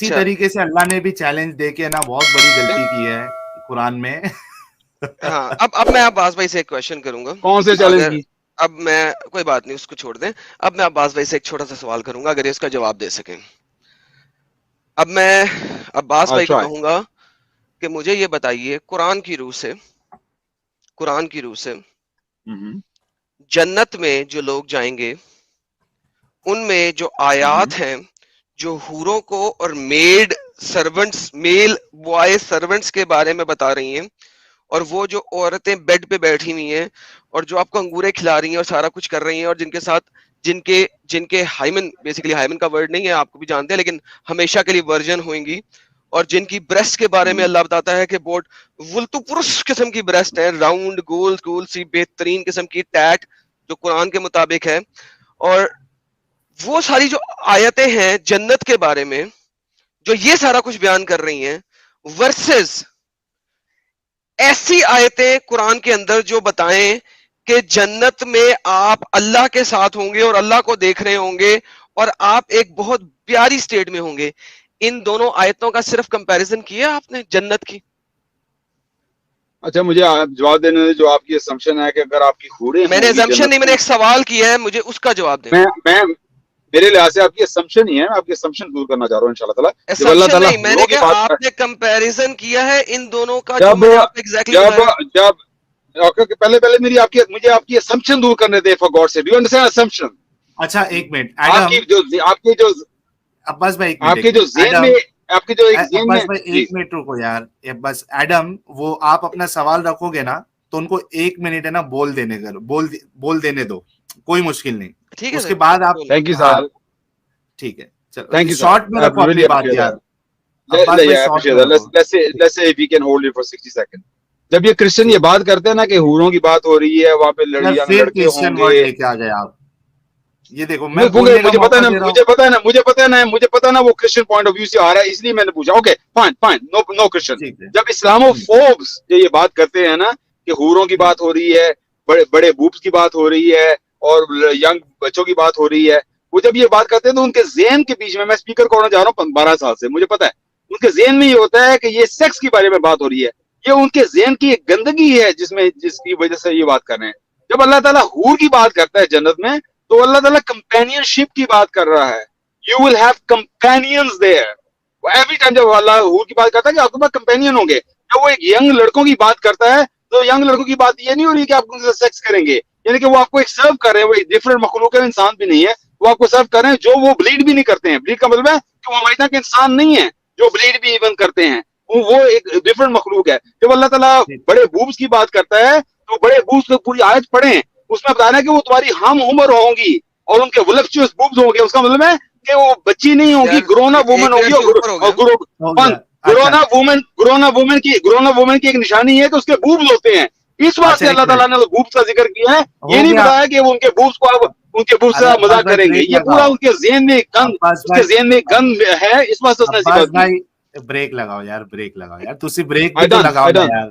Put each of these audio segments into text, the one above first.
اسی طریقے سے اللہ نے بھی چیلنج دے کے نا بہت بڑی غلطی کی ہے قرآن میں. ہاں اب میں عباس بھائی سے ایک کوشچن کروں گا. کون سے چیلنج کی؟ اب میں کوئی بات نہیں اس کو چھوڑ دیں. اب میں عباس بھائی سے ایک چھوٹا سا سوال کروں گا اگر اس کا جواب دے سکیں. اب میں عباس بھائی کو کہوں گا کہ مجھے یہ بتائیے قرآن کی روح سے جنت میں جو لوگ جائیں گے ان میں جو آیات ہیں جو حوروں کو اور میل بوائے سرونٹس کے بارے میں بتا رہی ہیں, اور وہ جو عورتیں بیڈ پہ بیٹھی ہوئی ہیں اور جو آپ کو انگورے کھلا رہی ہیں اور سارا کچھ کر رہی ہیں, اور جن کے ساتھ جن کے ہائمن, بیسیکلی ہائمن کا ورڈ نہیں ہے آپ کو بھی جانتے ہیں لیکن ہمیشہ کے لیے ورجن ہوئیں گی, اور جن کی بریسٹ کے بارے میں اللہ بتاتا ہے کہ بہت ولتو پرش قسم کی بریسٹ ہے, راؤنڈ گول سی بہترین قسم کی ٹیٹ جو قرآن کے مطابق ہے. اور وہ ساری جو آیتیں ہیں جنت کے بارے میں جو یہ سارا کچھ بیان کر رہی ہیں ورسز ایسی آیتیں قرآن کے اندر جو بتائیں کہ جنت میں آپ اللہ کے ساتھ ہوں گے اور اللہ کو دیکھ رہے ہوں گے اور آپ ایک بہت پیاری سٹیٹ میں ہوں گے. ان دونوں آیتوں کا صرف کمپیریزن کیا آپ نے جنت کی؟ اچھا مجھے جواب دینے دیں. جو آپ کی اسمپشن ہے کہ اگر آپ کی حوریں, میں نے اسمپشن نہیں, میں نے ایک سوال کیا ہے, مجھے اس کا جواب دیں. میں میرے لحاظ سے آپ کی اسمپشن ہی ہے, میں آپ کی اسمپشن دور کرنا چاہ رہا ہوں انشاءاللہ تعالیٰ. جب اللہ تعالیٰ میں نے کہا آپ نے کمپیریزن کیا ہے ان دونوں کا, پہلے مجھے آپ کی اسمپشن دور کرنے دیں فار گاڈ سے. Do you understand assumption? اچھا ایک منٹ, آپ کی جو عباس بھائی آپ کے جو ذہن میں ایک منٹ رکو یار. بس ایڈم, وہ آپ اپنا سوال رکھو گے نا تو ان کو 1 منٹ ہے نا بول دینے دو, کوئی مشکل نہیں. اس کے بعد آپ تھینک یو سر. ٹھیک ہے چلو شارٹ میں رکھو اپنی بات یار. جب یہ کرسچن یہ بات کرتے ہیں نا کہ حوروں کی بات ہو رہی ہے, وہاں پہ لڑکیاں لڑکے ہوں گے, لے کے آ گئے آپ. یہ دیکھو مجھے پتا ہے نا وہ کرسچن پوائنٹ آف ویو سے آ رہا ہے, اس لیے میں نے پوچھا. اوکے فائن, نو کرسچن. جب اسلامو فوبس یہ بات کرتے ہیں نا کہ حوروں کی بات ہو رہی ہے, بڑے بوبس کی بات ہو رہی ہے, اور ینگ بچوں کی بات ہو رہی ہے, وہ جب یہ بات کرتے ہیں تو ان کے ذہن کے بیچ میں اسپیکر کو ہونا چاہ رہا ہوں 12 سال سے, مجھے پتا ہے ان کے ذہن میں یہ ہوتا ہے کہ یہ سیکس کے بارے میں بات ہو رہی ہے. یہ ان کے ذہن کی ایک گندگی ہے جس کی وجہ سے یہ بات کر رہے ہیں. جب اللہ تعالیٰ حور کی بات کرتا ہے جنت میں تو اللہ تعالیٰ کمپینین شپ کی بات کر رہا ہے. You will have companions there. Every time جب اللہ حور کی بات کرتا ہے کہ آپ کے پاس کمپینین ہوں گے. جب وہ ایک ینگ لڑکوں کی بات کرتا ہے تو ینگ لڑکوں کی بات یہ نہیں ہو رہی کہ آپ ان سے سیکس کریں گے, یعنی کہ وہ آپ کو ایک سرو کر رہے ہیں. وہ ایک ڈفرنٹ مخلوق ہے, انسان بھی نہیں ہے, وہ آپ کو سرو کر رہے ہیں جو وہ بلیڈ بھی نہیں کرتے ہیں. بلیڈ کا مطلب ہے کہ وہ ہماری طرح کے انسان نہیں ہے جو بلیڈ بھی ایون کرتے ہیں, وہ ایک ڈفرنٹ مخلوق ہے. جب اللہ تعالیٰ بڑے بوبس کی بات کرتا ہے تو بڑے بوبس کو پوری آیت پڑھیں, اس میں بتانا ہے کہ وہ تمہاری ہم عمر ہوں گی اور ان کے ولپچوس بوبس ہوں گے. اس کا مطلب ہے کہ وہ بچی نہیں ہوگی, گرونا وومن ہوگی. گرونا وومن کی ایک نشانی ہے کہ اس کے بوبس ہوتے ہیں. اس واسطے اللہ تعالیٰ نے بوبس کا ذکر کیا ہے. یہ نہیں بتایا کہ وہ ان کے بوبس کو ان کے بوبس سے مذاق کریں گے. یہ پورا ان کے ذہن میں گند ہے, اس واسطے اس نے ذکر کیا. بریک لگاؤ یار, تسی بریک بھی تو لگاؤ یار.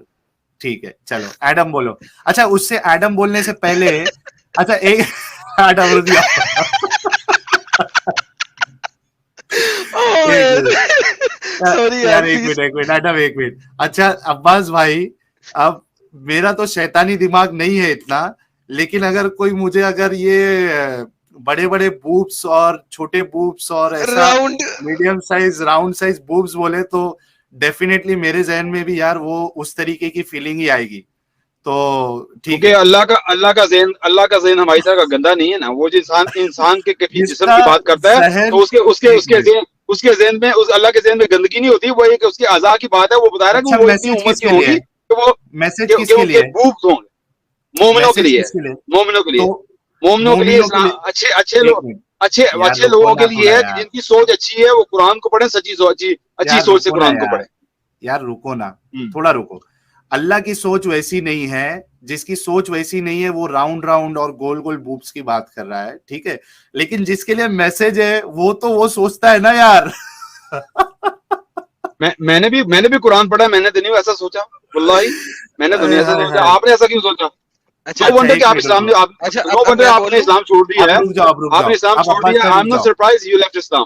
ٹھیک ہے چلو ایڈم بولو. اچھا اس سے ایڈم بولنے سے پہلے اچھا ایک ایڈم ایک منٹ. اچھا عباس بھائی, اب میرا تو شیطانی دماغ نہیں ہے اتنا, لیکن اگر کوئی مجھے اگر یہ بڑے بڑے بوبس اور چھوٹے بوبس اور ایسا medium size round size Bob's بولے تو ڈیفینیٹلی میرے ذہن میں بھی یار وہ اس طریقے کی فیلنگ ہی آئے گی. تو ٹھیک ہے, اللہ کا ذہن ہماری طرح کا گندا نہیں ہے نا. وہ جو انسان کے جسم کی بات کرتا ہے تو اس کے ذہن میں, اس اللہ کے ذہن میں گندگی نہیں ہوتی. وہ ایک اس کے اعضاء کی بات ہے. وہ بتا رہا ہے کہ وہ اتنی عمر کی ہوگی کہ وہ میسج کس کے لیے, بوبس ہوں گے. مومنوں کے لیے اچھے لوگوں کے لیے ہے جن کی سوچ اچھی ہے, وہ قرآن کو پڑھیں, اچھی سوچ سے قرآن کو پڑھیں. یار رکو نا, تھوڑا رکو. اللہ کی سوچ ویسی نہیں ہے, جس کی سوچ ویسی نہیں ہے وہ راؤنڈ اور گول بوبس کی بات کر رہا ہے, ٹھیک ہے. لیکن جس کے لیے میسج ہے وہ سوچتا ہے نا یار. میں نے بھی قرآن پڑھا, میں نے تو نہیں ایسا سوچا, واللہ میں نے تو نہیں ایسا سوچا. آپ نے ایسا کیوں سوچا؟ آپ نے اسلام چھوڑ دیا ہے. I'm not surprised you left Islam.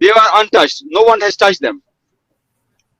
They are untouched. No one has touched them.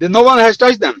No one has touched them.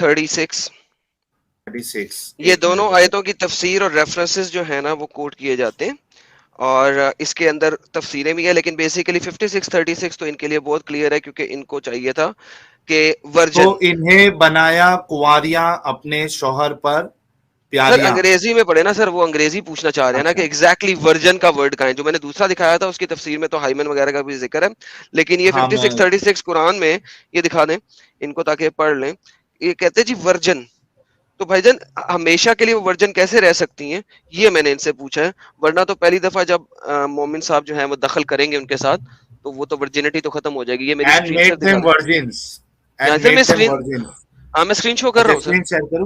36 یہ دونوں آیتوں کی تفسیر اور ریفرنسز جو ہے نا وہ کوٹ کیے جاتے ہیں اور اس کے اندر تفسیریں بھی ہیں, لیکن بیسیکلی 56-36 تو ان کے لیے بہت کلیئر ہے کیونکہ ان کو چاہیے تھا کہ ورجن, تو انہیں بنایا کنواریاں اپنے شوہر پر سر انگریزی میں پڑھے نا سر, وہ انگریزی پوچھنا چاہ رہے ہیں نا کہ ایگزیکٹلی ورجن کا ورڈ کہاں ہے. جو میں نے دوسرا دکھایا تھا اس کی تفسیر میں تو ہائمن وغیرہ کا بھی ذکر ہے, لیکن یہ 56-36 قرآن میں یہ دکھا دیں ان کو تاکہ پڑھ لیں. یہ کہتے ہیں جی ورجن, تو بھائی جان ہمیشہ کے لیے وہ ورجن کیسے رہ سکتی ہیں, یہ میں نے ان سے پوچھا ہے. ورنہ تو پہلی دفعہ جب مومن صاحب جو ہیں وہ دخل کریں گے ان کے ساتھ تو وہ تو ورجنٹی تو ختم ہو جائے گی. یہ میری اسکرین شیئر میں اسکرین شو کر رہا ہوں سر,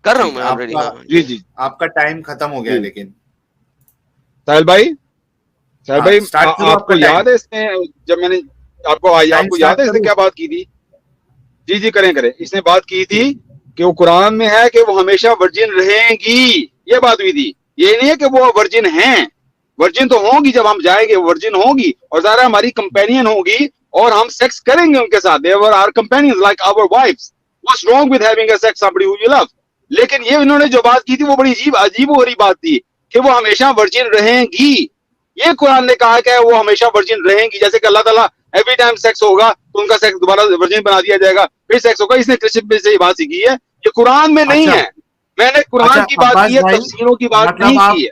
کر رہا ہوں میں آلریڈی. جی جی آپ کا ٹائم ختم ہو گیا لیکن ساحل بھائی آپ کو یاد ہے اس نے جب میں نے آپ کو یاد ہے اس نے کیا بات کی تھی؟ جی جی کریں اس نے بات کی تھی کہ وہ قرآن میں ہے کہ وہ ہمیشہ ورجن رہیں گی, یہ بات ہوئی تھی. یہ نہیں ہے کہ وہ ورجن ہیں, ورجن تو ہوں گی جب ہم جائیں گے, ورجن ہوں گی اور ظاہر ہماری کمپینین ہوگی اور ہم سیکس کریں گے ان کے ساتھ. they were our companions like our wives. what's wrong with having a sex somebody who you love? لیکن یہ انہوں نے جو بات کی تھی وہ بڑی عجیب و غریب بات تھی کہ وہ ہمیشہ ورجن رہیں گی. یہ قرآن نے کہا کہ وہ ہمیشہ ورجن رہیں گی, جیسے کہ اللہ تعالیٰ ایوری ٹائم سیکس ہوگا تو ان کا سیکس دوبارہ ورجن بنا دیا جائے گا, پھر سیکس ہوگا. اس نے کرسچن سے یہ بات سیکھی ہے, یہ قرآن میں نہیں ہے. میں نے قرآن کی بات کی ہے, تفسیروں کی بات نہیں کی ہے.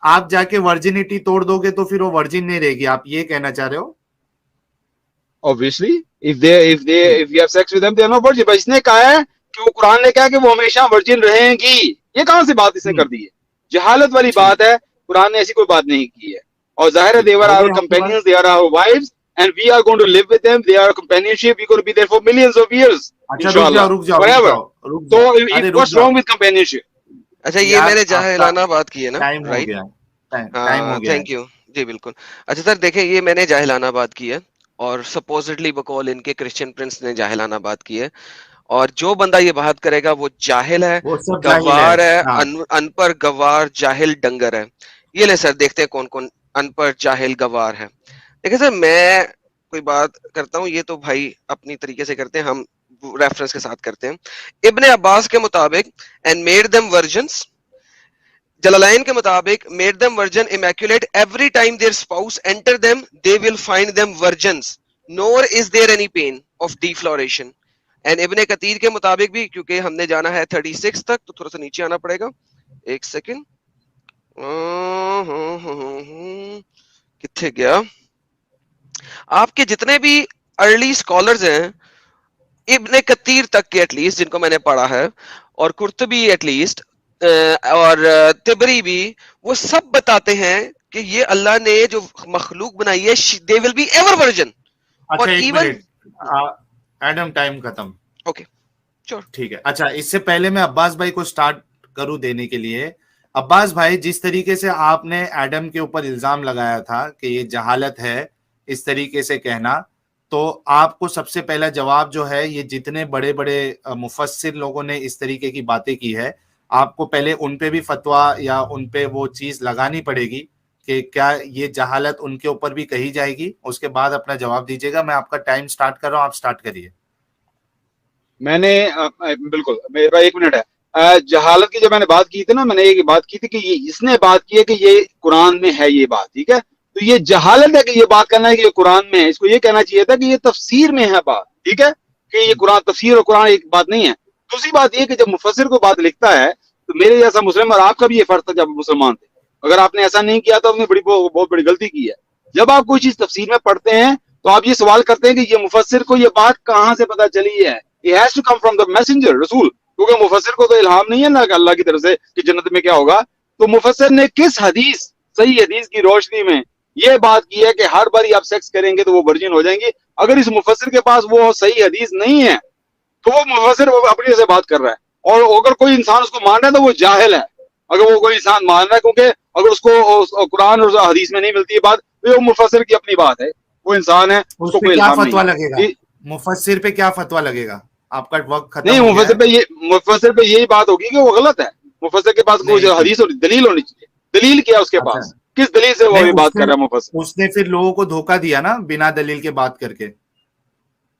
آپ جا کے ورجنٹی توڑ دو گے تو پھر وہ ورجن نہیں رہے گی, آپ یہ کہنا چاہ رہے ہو؟ Obviously if you have sex with them they are not virgin. but اس نے کہا ہے کہ وہ قرآن نے کہا کہ وہ ہمیشہ ورجن رہیں گی. یہ کہاں سے بات اس نے کر دی ہے؟ جہالت والی بات ہے. قرآن نے ایسی کوئی بات نہیں کی ہے. اور ظاہر ہے they were our companions, they are our wives and we are going to live with them, they are our companionship, we are going to be there for millions of years inshallah, forever. So what's wrong with companionship? اچھا یہ میں نے جاہلانہ بات کی ہے نا, time ہو گیا, time ہو گیا. تھینک یو جی بالکل. اچھا سر دیکھیں یہ میں نے جاہلانہ بات کی ہے اور سپوزٹلی بقول ان کے کرسچن پرنس نے جاہلانہ بات کی ہے, اور جو بندہ یہ بات کرے گا وہ جاہل ہے, گوار ہے, ان پڑھ گوار جاہل ڈنگر ہے. یہ لے سر دیکھتے ہیں کون کون ان پڑھ جاہل گوار ہے. دیکھیں سر میں کوئی بات کرتا ہوں, یہ تو بھائی اپنی طریقے سے کرتے ہیں, ہم ریفرنس کے ساتھ کرتے ہیں. ابن عباس کے مطابق اینڈ میڈ دیم ورجنس, جلالین کے مطابق made them virgin immaculate every time their spouse enter them they will find them virgins nor is there any pain of defloration. and ابن کثیر کے مطابق بھی, کیونکہ ہم نے جانا ہے 36 تک تو تھوڑا سا نیچے آنا پڑے گا, ایک سیکنڈ, کتنے گیا, آپ کے جتنے بھی ارلی اسکالرز ہیں ابن کثیر تک کے ایٹ لیسٹ جن کو میں نے پڑھا ہے, اور قرطبی ایٹ لیسٹ اور تبری بھی, وہ سب بتاتے ہیں کہ یہ اللہ نے جو مخلوق بنائی ہے they will be ever virgin. اور ایون ایڈم ٹائم ختم. اوکے ٹھیک ہے. اچھا اس سے پہلے میں عباس بھائی کو سٹارٹ کروں دینے کے لیے. عباس بھائی جس طریقے سے آپ نے ایڈم کے اوپر الزام لگایا تھا کہ یہ جہالت ہے اس طریقے سے کہنا, تو آپ کو سب سے پہلا جواب جو ہے, یہ جتنے بڑے بڑے مفسر لوگوں نے اس طریقے کی باتیں کی ہے, آپ کو پہلے ان پہ بھی فتویٰ یا ان پہ وہ چیز لگانی پڑے گی کہ کیا یہ جہالت ان کے اوپر بھی کہی جائے گی, اس کے بعد اپنا جواب دیجیے گا. میں آپ کا ٹائم سٹارٹ کر رہا ہوں, آپ سٹارٹ کریے. میں نے بالکل میرا 1 منٹ ہے. جہالت کی جب میں نے بات کی تھی نا, میں نے یہ بات کی تھی کہ یہ اس نے بات کی ہے کہ یہ قرآن میں ہے یہ بات, ٹھیک ہے, تو یہ جہالت ہے کہ یہ بات کرنا ہے کہ یہ قرآن میں ہے. اس کو یہ کہنا چاہیے تھا کہ یہ تفسیر میں ہے بات, ٹھیک ہے, کہ یہ قرآن تفسیر اور قرآن ایک بات نہیں ہے. دوسری بات یہ کہ جب مفسر کو بات لکھتا ہے تو میرے جیسا مسلم, اور آپ کا بھی یہ فرق تھا جب مسلمان تھے, اگر آپ نے ایسا نہیں کیا تو آپ نے بہت بڑی غلطی کی ہے. جب آپ کوئی چیز تفسیر میں پڑھتے ہیں تو آپ یہ سوال کرتے ہیں کہ یہ مفسر کو یہ بات کہاں سے پتہ چلی ہے. It has to come from the messenger, رسول, کیونکہ مفسر کو تو الہام نہیں ہے نا کہ اللہ کی طرف سے کہ جنت میں کیا ہوگا. تو مفسر نے کس حدیث, صحیح حدیث کی روشنی میں یہ بات کی ہے کہ ہر بار آپ سیکس کریں گے تو وہ ورجن ہو جائیں گے. اگر اس مفسر کے پاس وہ صحیح حدیث نہیں ہے تو وہ مفسر اپنی سے بات کر رہا ہے, اور اگر کوئی انسان اس کو مان رہا ہے تو وہ جاہل ہے. اگر وہ کوئی انسان مان رہا ہے, کیونکہ اگر اس کو قرآن اور حدیث میں نہیں ملتی ہے بات, تو وہ مفسر کی اپنی بات ہے, وہ انسان ہے, اس کو کوئی الہام نہیں. مفسر پہ کیا فتویٰ لگے گا؟ آپ کا وقت ختم نہیں, مفسر پہ یہی بات ہوگی کہ وہ غلط ہے. مفسر کے پاس کوئی حدیث اور دلیل ہونی چاہیے. دلیل کیا اس کے پاس, کس دلیل سے وہ بات کر رہا ہے مفسر؟ اس نے پھر لوگوں کو دھوکہ دیا نا بنا دلیل کے بات کر کے.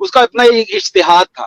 اس کا اپنا ایک اشتہاد تھا.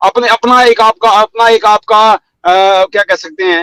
اپنا ایک آپ کا کیا کہہ سکتے ہیں,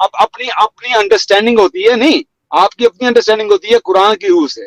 اپنی انڈرسٹینڈنگ ہوتی ہے. نہیں, آپ کی اپنی انڈرسٹینڈنگ ہوتی ہے قرآن کی روح سے,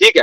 ٹھیک ہے.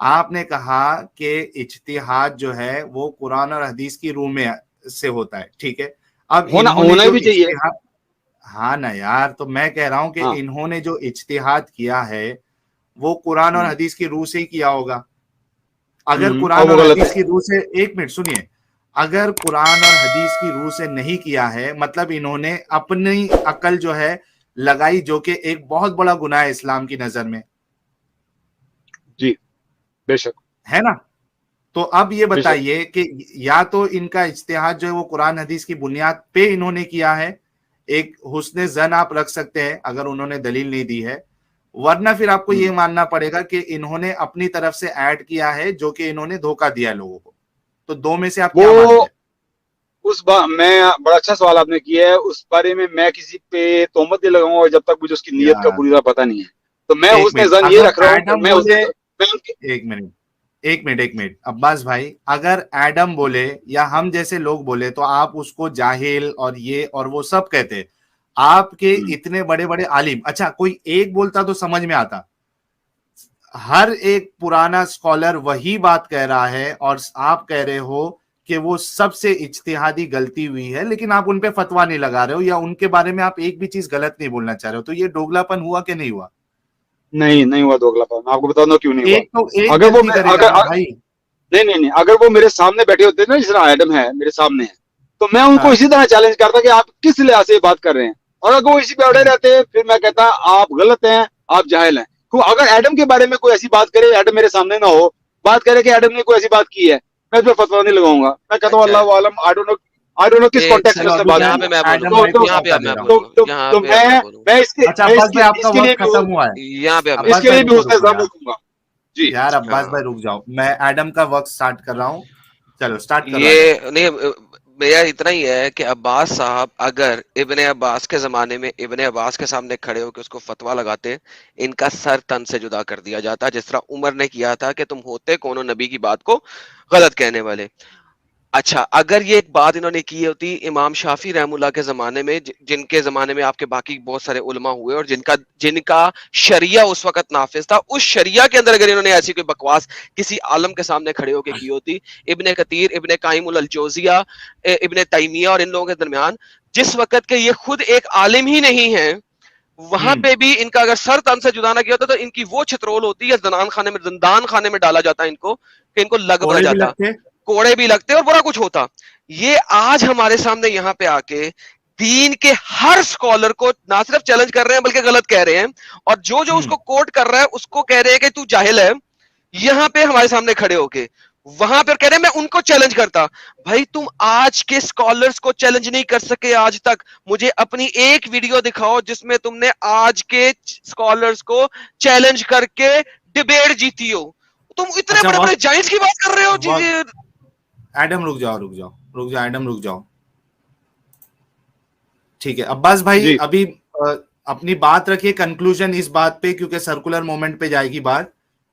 آپ نے کہا کہ اجتہاد جو ہے وہ قرآن اور حدیث کی روح میں سے ہوتا ہے, ٹھیک ہے. اب انہوں نے ہونا جو بھی چاہیے. اجتہاد, ہاں نا یار, تو میں کہہ رہا ہوں کہ ہاں انہوں نے جو اجتہاد کیا ہے وہ قرآن اور حدیث کی روح سے ہی کیا ہوگا. اگر اور قرآن وہ اور غلط ہے. حدیث کی روح سے, ایک منٹ سنیے, اگر قرآن اور حدیث کی روح سے نہیں کیا ہے, مطلب انہوں نے اپنی عقل جو ہے لگائی, جو کہ ایک بہت بڑا گناہ ہے اسلام کی نظر میں, جی بے شک, ہے نا. تو اب یہ بے شک. بتائیے کہ یا تو ان کا اجتہاد جو ہے وہ قرآن حدیث کی بنیاد پہ انہوں نے کیا ہے, ایک حسن زن آپ رکھ سکتے ہیں اگر انہوں نے دلیل نہیں دی ہے, ورنہ پھر آپ کو یہ ماننا پڑے گا کہ انہوں نے اپنی طرف سے ایڈ کیا ہے جو کہ انہوں نے دھوکہ دیا ہے لوگوں کو. تو دو میں سے آپ کیا مانتے وہ ہیں؟ میں بڑا اچھا سوال آپ نے کیا ہے. اس بارے میں کسی پہ تہمت نہیں لگاؤں گا جب تک مجھے اس کی نیت کا یار پوری طرح پتہ نہیں ہے. تو میں ایک حسن منٹ, زن یہ اگر رکھ رہا ہوں کہ ایڈم میں بولے, ان کے ایک منٹ عباس بھائی, اگر ایڈم بولے یا ہم جیسے لوگ بولے تو آپ اس کو جاہل اور یہ اور وہ سب کہتے. آپ کے اتنے بڑے بڑے عالم, اچھا کوئی ایک بولتا تو سمجھ میں آتا, ہر ایک پرانا اسکالر وہی بات کہہ رہا ہے اور آپ کہہ رہے ہو کہ وہ سب سے اجتہادی غلطی ہوئی ہے, لیکن آپ ان پہ فتوا نہیں لگا رہے ہو یا ان کے بارے میں آپ ایک بھی چیز غلط نہیں بولنا چاہ رہے ہو. تو یہ دوگلاپن ہوا کہ نہیں ہوا؟ نہیں ہوا دوگلا پن, آپ کو بتا دوں کیوں نہیں ہوا. ایک تو ایک اگر وہ غلطی کرے گا نا بھائی. نہیں, اگر وہ میرے سامنے بیٹھے ہوتے نا, جس طرح ایڈم ہے میرے سامنے ہے, تو میں ان کو ہاں اسی طرح چیلنج کرتا کہ آپ کس لحاظ سے بات کر رہے ہیں, اور اگر وہ اسی پہ اڑے رہتے پھر میں کہتا آپ غلط ہیں, آپ جاہل ہیں. اگر ایڈم کے بارے میں کوئی ایسی بات کرے, ایڈم میرے سامنے نہ ہو, بات کرے کہ ایڈم نے کوئی ایسی بات کی ہے, میں اس پہ فتوا نہیں لگاؤں گا. میں کہتا ہوں اچھا اللہ عالم, آئی ڈونٹ نو کس ایک کانٹیکس میں چلو اس نے ابھی بات یہاں میں کی پہ ہے. میں ایڈم بولوں بھائی کو یہاں پہ موقع اب دے میں رہا ہوں. بولوں یہاں تو پہ اب میں بولوں میں اس کے اچھا عباس بھائی, آپ کا اس کے لیے وقت ختم ہوا ہے. یہاں پہ اب اس عباس کے بھائی لیے بھی رکو حسن رکو زن یار, رکھوں گا. جی یار عباس ہاں بھائی رک جاؤ, میں ایڈم کا وقت سٹارٹ کر رہا ہوں. چلو سٹارٹ کرو ایڈم. یہ نہیں, میرا اتنا ہی ہے کہ عباس صاحب اگر ابن عباس کے زمانے میں ابن عباس کے سامنے کھڑے ہو کے اس کو فتوا لگاتے, ان کا سر تن سے جدا کر دیا جاتا, جس طرح عمر نے کیا تھا کہ تم ہوتے کون ہو نبی کی بات کو غلط کہنے والے. اچھا اگر یہ ایک بات انہوں نے کی ہوتی امام شافی رحم اللہ کے زمانے میں, جن کے زمانے میں آپ کے باقی بہت سارے علماء ہوئے اور جن کا شریعہ اس وقت نافذ تھا, اس شریعہ کے اندر اگر انہوں نے ایسی کوئی بکواس کسی عالم کے سامنے کھڑے ہو کے کی ہوتی, ابن کثیر, ابن قیم الجوزیہ, ابن تیمیہ اور ان لوگوں کے درمیان, جس وقت کے یہ خود ایک عالم ہی نہیں ہیں, وہاں پہ بھی ان کا اگر سر تن سے جدا نہ کیا ہوتا تو ان کی وہ چترول ہوتی ہے, زندان خانے میں ڈالا جاتا ان کو کہ ان کو لگ بڑا کوڑے بھی جاتا, لگتے. کوڑے بھی لگتے اور برا کچھ ہوتا. یہ آج ہمارے سامنے یہاں پہ آ کے دین کے ہر سکولر کو نہ صرف چیلنج کر رہے ہیں بلکہ غلط کہہ رہے ہیں, اور جو اس کو کوٹ کر رہا ہے اس کو کہہ رہے ہیں کہ تو جاہل ہے. یہاں پہ ہمارے سامنے کھڑے ہو کے وہاں پہ کہہ رہے ہیں میں ان کو چیلنج کرتا. بھائی تم آج کے سکولرز کو چیلنج نہیں کر سکے آج تک, مجھے اپنی ایک ویڈیو دکھاؤ جس میں تم نے آج کے سکولرز کو چیلنج کر کے ڈیبیٹ جیتی ہو. تم اتنے اچھا بڑے بڑے وقت, جائنٹس کی بات کر رہے ہو. ایڈم رک جاؤ ایڈم رک جاؤ. ٹھیک ہے عباس بھائی, جی ابھی اپنی بات رکھیے کنکلوژن اس بات پہ, کیونکہ سرکولر مومنٹ پہ جائے گی بات.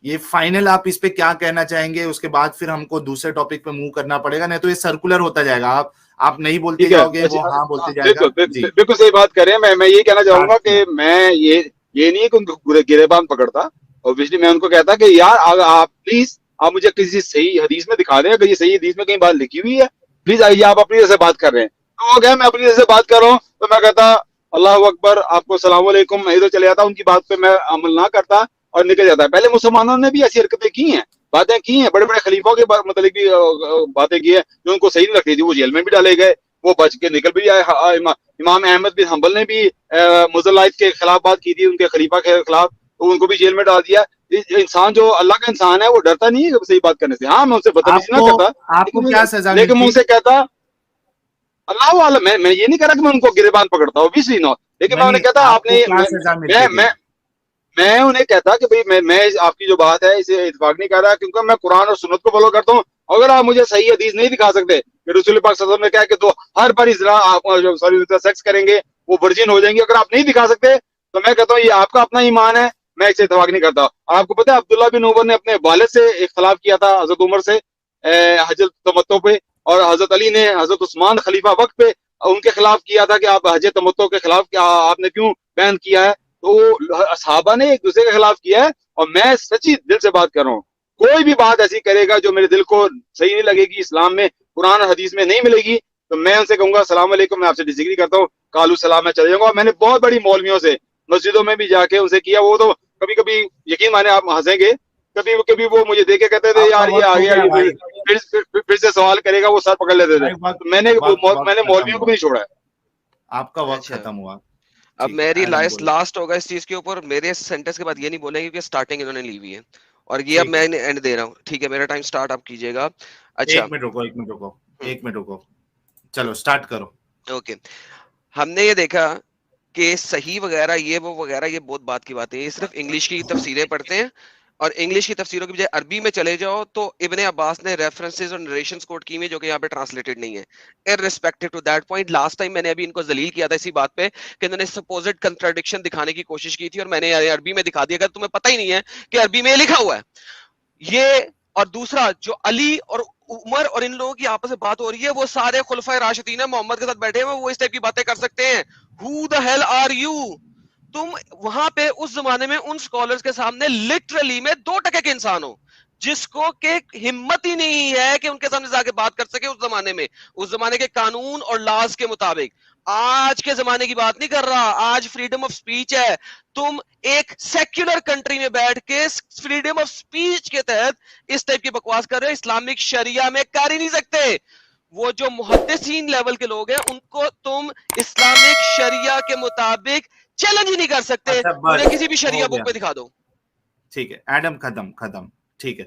یہ فائنل آپ اس پہ کیا کہنا چاہیں گے, اس کے بعد پھر ہم کو دوسرے ٹاپک پہ موو کرنا پڑے گا, نہیں تو یہ سرکولر ہوتا جائے گا. آپ نہیں بولتے ٹھیک ہے, جاؤ گے, وہ ہاں بولتے جائے گا. جی بالکل صحیح بات کر رہے ہیں. میں یہ کہنا چاہوں اسٹارٹ گا کہ کیا. میں یہ نہیں کہ ان کو گریبان پکڑتا, اور بجلی میں ان کو کہتا کہ یار آپ پلیز آپ مجھے کسی صحیح حدیث میں دکھا دیں, اگر یہ صحیح حدیث میں کہیں بات لکھی ہوئی ہے پلیز آئیے, آپ اپنی طرح سے بات کر رہے ہیں. تو وہ کیا میں اپنی طرح سے بات کر رہا ہوں, تو میں کہتا اللہ اکبر, آپ کو السلام علیکم, میں ادھر چلے جاتا, ان کی بات پہ میں عمل نہ کرتا اور نکل جاتا. پہلے مسلمانوں نے بھی ایسی حرکتیں کی ہیں, باتیں کی ہیں, بڑے بڑے خلیفوں کے متعلق بھی باتیں کی ہیں جو ان کو صحیح نہیں لگتی تھی, وہ جیل میں بھی ڈالے گئے, وہ بچ کے نکل بھی آئے. امام احمد بن حنبل نے بھی مزلائد کے خلاف بات کی تھی, ان کے خلیفہ کے خلاف. تو ان کو بھی جیل میں ڈال دیا. انسان جو اللہ کا انسان ہے وہ ڈرتا نہیں ہے صحیح بات کرنے سے. ہاں میں ان سے بدتمیزی نہ کرتا, آپ کو کیا سزا لیکن میں ان ملتی؟ سے کہتا اللہ عالم, میں یہ نہیں کہہ رہا کہ میں ان کو گریبان پکڑتا ہوں, obviously not, لیکن میں انہیں کہتا آپ نے, میں انہیں کہتا کہ بھئی میں آپ کی جو بات ہے اسے اتفاق نہیں کر رہا, کیونکہ میں قرآن اور سنت کو فالو کرتا ہوں. اگر آپ مجھے صحیح حدیث نہیں دکھا سکتے کہ رسول پاک صلی اللہ علیہ وسلم نے کہا کہ تو ہر بار آپ سیکس کریں گے وہ ورجن ہو جائیں گے, اگر آپ نہیں دکھا سکتے تو میں کہتا ہوں یہ آپ کا اپنا ایمان ہے, میں اسے اتفاق نہیں کرتا. آپ کو پتا ہے عبداللہ بن عمر نے اپنے والد سے اختلاف کیا تھا حضرت عمر سے حج تمتع پہ, اور حضرت علی نے حضرت عثمان خلیفہ وقت پہ ان کے خلاف کیا تھا کہ آپ حج تمتع کے خلاف کیا آپ نے کیوں بیان کیا ہے. تو صحابہ نے ایک دوسرے کے خلاف کیا ہے, اور میں سچی دل سے بات کر رہا ہوں, کوئی بھی بات ایسی کرے گا جو میرے دل کو صحیح نہیں لگے گی, اسلام میں قرآن حدیث میں نہیں ملے گی, تو میں ان سے کہوں گا السلام علیکم, میں آپ سے ڈس ایگری کرتا ہوں, کالو سلام, میں چلے جاؤں گا. میں نے بہت بڑی مولویوں سے مسجدوں میں بھی جا کے ان سے کیا, وہ تو کبھی کبھی یقین مانے آپ ہنسیں گے, کبھی کبھی وہ مجھے دیکھ کے کہتے تھے یار یہ آ گیا پھر سے سوال کرے گا, وہ سر پکڑ لیتے تھے. میں نے مولویوں کو بھی نہیں چھوڑا ہے. آپ کا وقت ختم ہوا. اب میری لاسٹ ہوگا اس چیز کے اوپر, میرے سینٹنس کے بعد یہ نہیں بولیں گے کیونکہ سٹارٹنگ انہوں نے لی ہوئی ہے, اور یہ اب میں اینڈ دے رہا ہوں. ٹھیک ہے, میرا ٹائم سٹارٹ آپ کیجئے گا. اچھا ایک منٹ رکو, چلو سٹارٹ کرو. اوکے, ہم نے یہ دیکھا کہ صحیح وغیرہ یہ وہ وغیرہ یہ بہت بات کی باتیں, یہ صرف انگلش کی تفسیریں پڑھتے ہیں, اور انگلش کی تفسیروں کی بجائے عربی میں چلے جاؤ تو ابن عباس نے ریفرنسز اور نریشنز کوٹ کی ہوئی جو کہ یہاں پہ ٹرانسلیٹڈ نہیں ہے. irrespective to that point, last time میں نے ابھی ان کو ذلیل کیا تھا اسی بات پہ کہ انہوں نے سپوزڈ کنٹراڈکشن دکھانے کی کوشش کی تھی, اور میں نے عربی میں دکھا دیا. اگر تمہیں پتہ ہی نہیں ہے کہ عربی میں لکھا ہوا ہے یہ, اور دوسرا جو علی اور عمر اور ان لوگوں کی آپس میں بات ہو رہی ہے, وہ سارے خلفائے راشدین ہیں محمد کے ساتھ بیٹھے ہوئے, وہ اس ٹائپ کی باتیں کر سکتے ہیں. Who the hell are you? تم وہاں پہ اس زمانے میں ان سکولرز کے سامنے لٹرلی میں 2% کے انسان ہو جس کو کہ ہمت ہی نہیں ہے کہ ان کے سامنے جا کے بات کر سکے. اس زمانے میں, اس زمانے کے قانون اور لاز کے مطابق, آج کے زمانے کی بات نہیں کر رہا, آج فریڈم آف سپیچ ہے. تم ایک سیکولر کنٹری میں بیٹھ کے فریڈم آف سپیچ کے تحت اس ٹائپ کی بکواس کر رہے ہو, اسلامک شریعہ میں کر ہی نہیں سکتے. وہ جو محدثین لیول کے لوگ ہیں ان کو تم اسلامک شریعہ کے مطابق چیلنج ہی نہیں کر سکتے. مجھے کسی بھی شریعہ بک پہ دکھا دو. ٹھیک ہے ایڈم, ختم. ٹھیک ہے.